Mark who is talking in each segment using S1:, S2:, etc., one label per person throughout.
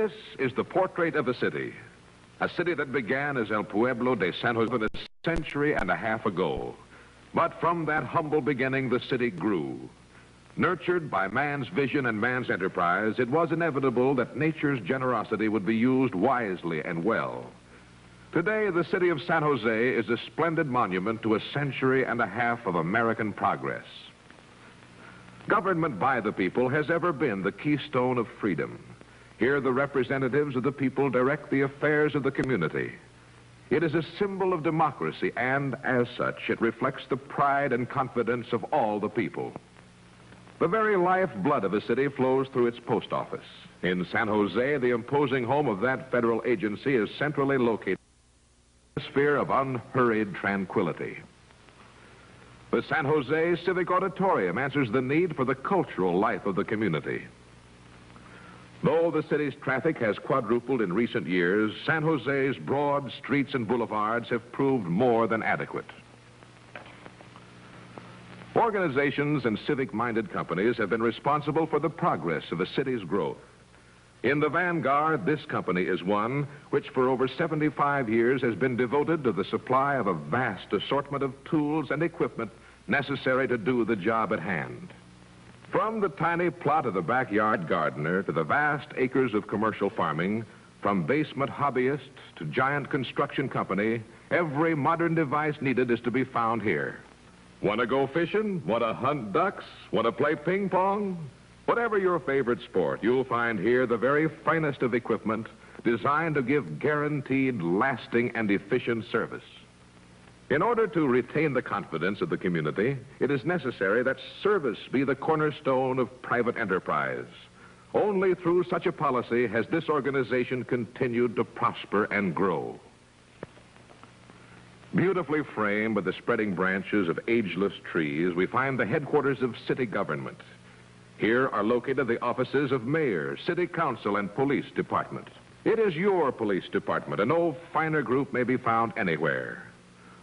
S1: This is the portrait of a city that began as El Pueblo de San Jose a century and a half ago. But from that humble beginning, the city grew. Nurtured by man's vision and man's enterprise, it was inevitable that nature's generosity would be used wisely and well. Today, the city of San Jose is a splendid monument to a century and a half of American progress. Government by the people has ever been the keystone of freedom. Here, the representatives of the people direct the affairs of the community. It is a symbol of democracy, and as such, it reflects the pride and confidence of all the people. The very lifeblood of a city flows through its post office. In San Jose, the imposing home of that federal agency is centrally located in a sphere of unhurried tranquility. The San Jose Civic Auditorium answers the need for the cultural life of the community. Though the city's traffic has quadrupled in recent years, San Jose's broad streets and boulevards have proved more than adequate. Organizations and civic-minded companies have been responsible for the progress of a city's growth. In the vanguard, this company is one which for over 75 years has been devoted to the supply of a vast assortment of tools and equipment necessary to do the job at hand. From the tiny plot of the backyard gardener to the vast acres of commercial farming, from basement hobbyist to giant construction company, every modern device needed is to be found here. Want to go fishing? Want to hunt ducks? Want to play ping pong? Whatever your favorite sport, you'll find here the very finest of equipment designed to give guaranteed, lasting, and efficient service. In order to retain the confidence of the community, it is necessary that service be the cornerstone of private enterprise. Only through such a policy has this organization continued to prosper and grow. Beautifully framed by the spreading branches of ageless trees, we find the headquarters of city government. Here are located the offices of mayor, city council, and police department. It is your police department, and no finer group may be found anywhere.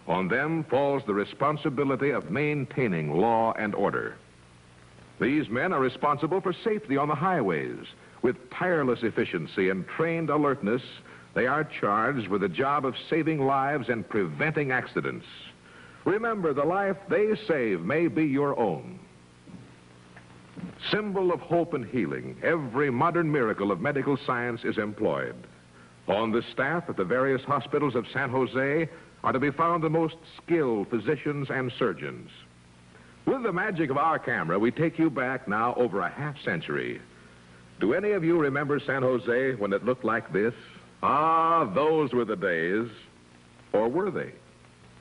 S1: On them falls the responsibility of maintaining law and order. These men are responsible for safety on the highways. With tireless efficiency and trained alertness, they are charged with the job of saving lives and preventing accidents. Remember, the life they save may be your own. Symbol of hope and healing, every modern miracle of medical science is employed. On the staff at the various hospitals of San Jose are to be found the most skilled physicians and surgeons. With the magic of our camera, we take you back now over a half century. Do any of you remember San Jose when it looked like this? Ah, those were the days. Or were they?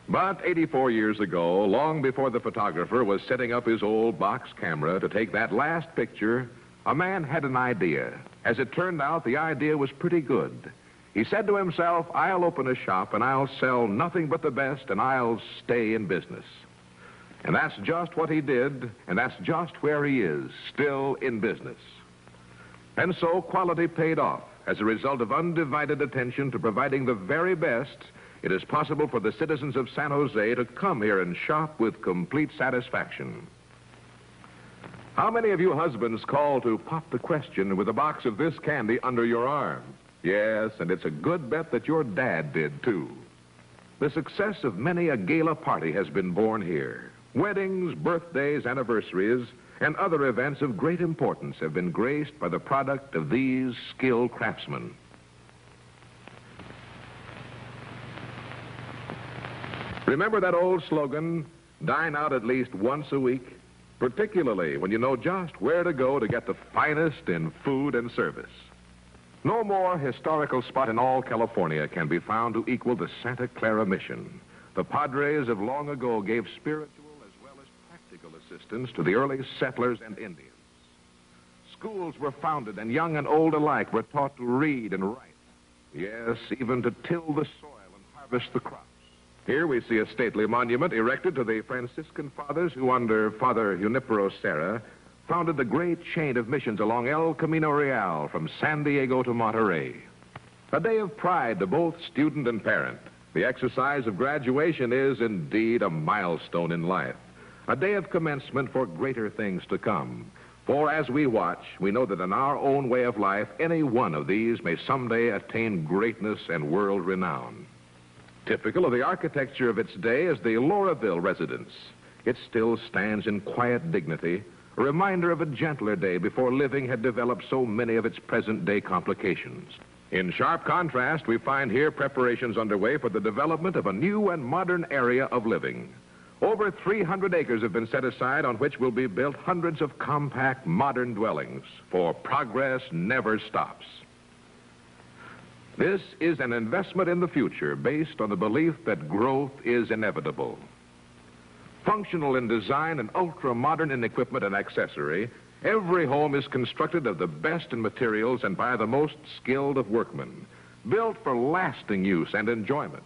S1: But 84 years ago, long before the photographer was setting up his old box camera to take that last picture, a man had an idea. As it turned out, the idea was pretty good. He said to himself, I'll open a shop and I'll sell nothing but the best and I'll stay in business. And that's just what he did, and that's just where he is, still in business. And so quality paid off. As a result of undivided attention to providing the very best, it is possible for the citizens of San Jose to come here and shop with complete satisfaction. How many of you husbands call to pop the question with a box of this candy under your arm? Yes, and it's a good bet that your dad did, too. The success of many a gala party has been born here. Weddings, birthdays, anniversaries, and other events of great importance have been graced by the product of these skilled craftsmen. Remember that old slogan, dine out at least once a week, particularly when you know just where to go to get the finest in food and service. No more historical spot in all California can be found to equal the Santa Clara Mission. The Padres of long ago gave spiritual as well as practical assistance to the early settlers and Indians. Schools were founded, and young and old alike were taught to read and write. Yes, even to till the soil and harvest the crops. Here we see a stately monument erected to the Franciscan fathers who, under Father Junipero Serra, founded the great chain of missions along El Camino Real from San Diego to Monterey. A day of pride to both student and parent. The exercise of graduation is indeed a milestone in life. A day of commencement for greater things to come. For as we watch, we know that in our own way of life, any one of these may someday attain greatness and world renown. Typical of the architecture of its day is the Lauraville residence. It still stands in quiet dignity, a reminder of a gentler day before living had developed so many of its present-day complications. In sharp contrast, we find here preparations underway for the development of a new and modern area of living. Over 300 acres have been set aside on which will be built hundreds of compact, modern dwellings, for progress never stops. This is an investment in the future based on the belief that growth is inevitable. Functional in design and ultra-modern in equipment and accessory, every home is constructed of the best in materials and by the most skilled of workmen, built for lasting use and enjoyment.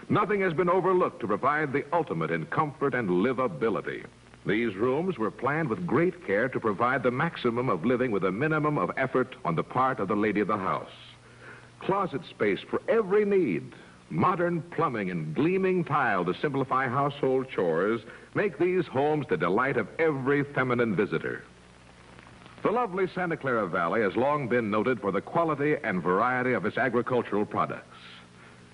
S1: Nothing has been overlooked to provide the ultimate in comfort and livability. These rooms were planned with great care to provide the maximum of living with a minimum of effort on the part of the lady of the house. Closet space for every need, modern plumbing and gleaming tile to simplify household chores make these homes the delight of every feminine visitor. The lovely Santa Clara Valley has long been noted for the quality and variety of its agricultural products.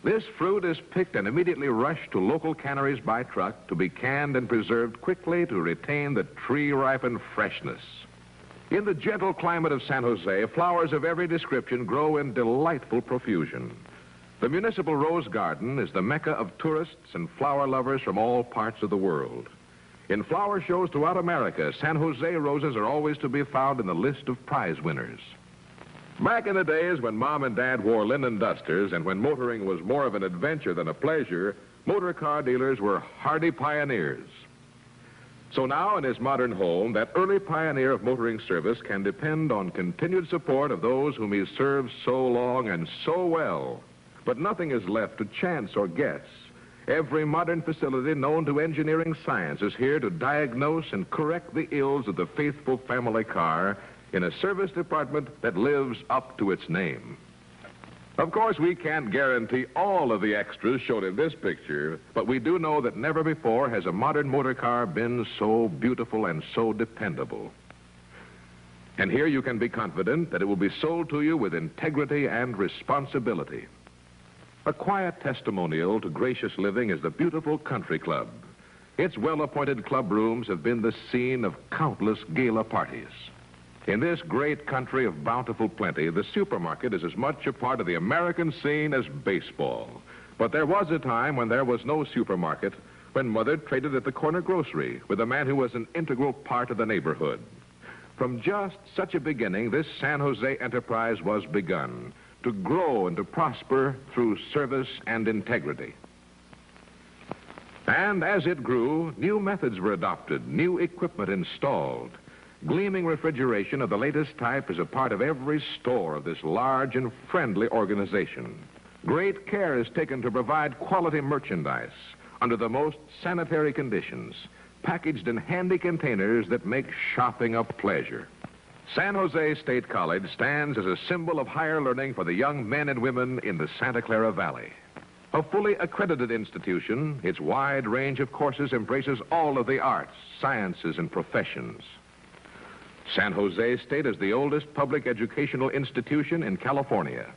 S1: This fruit is picked and immediately rushed to local canneries by truck to be canned and preserved quickly to retain the tree-ripened freshness. In the gentle climate of San Jose, flowers of every description grow in delightful profusion. The municipal rose garden is the mecca of tourists and flower lovers from all parts of the world. In flower shows throughout America, San Jose roses are always to be found in the list of prize winners. Back in the days when Mom and Dad wore linen dusters and when motoring was more of an adventure than a pleasure, motor car dealers were hardy pioneers. So now in his modern home, that early pioneer of motoring service can depend on continued support of those whom he served so long and so well. But nothing is left to chance or guess. Every modern facility known to engineering science is here to diagnose and correct the ills of the faithful family car in a service department that lives up to its name. Of course, we can't guarantee all of the extras shown in this picture, but we do know that never before has a modern motor car been so beautiful and so dependable. And here you can be confident that it will be sold to you with integrity and responsibility. A quiet testimonial to gracious living is the beautiful Country Club. Its well-appointed club rooms have been the scene of countless gala parties. In this great country of bountiful plenty, the supermarket is as much a part of the American scene as baseball. But there was a time when there was no supermarket, when Mother traded at the corner grocery with a man who was an integral part of the neighborhood. From just such a beginning, this San Jose enterprise was begun to grow and to prosper through service and integrity. And as it grew, new methods were adopted, new equipment installed. Gleaming refrigeration of the latest type is a part of every store of this large and friendly organization. Great care is taken to provide quality merchandise under the most sanitary conditions, packaged in handy containers that make shopping a pleasure. San Jose State College stands as a symbol of higher learning for the young men and women in the Santa Clara Valley. A fully accredited institution, its wide range of courses embraces all of the arts, sciences, and professions. San Jose State is the oldest public educational institution in California.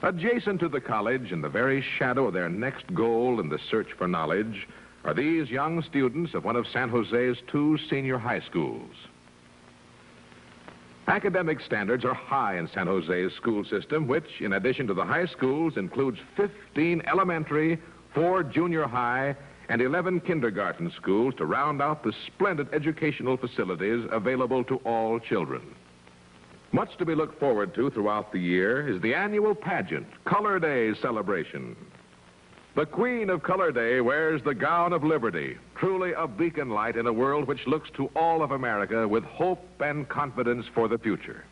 S1: Adjacent to the college, in the very shadow of their next goal in the search for knowledge, are these young students of one of San Jose's 2 senior high schools. Academic standards are high in San Jose's school system, which, in addition to the high schools, includes 15 elementary, 4 junior high, and 11 kindergarten schools to round out the splendid educational facilities available to all children. Much to be looked forward to throughout the year is the annual pageant, Color Day celebration. The Queen of Color Day wears the gown of liberty, truly a beacon light in a world which looks to all of America with hope and confidence for the future.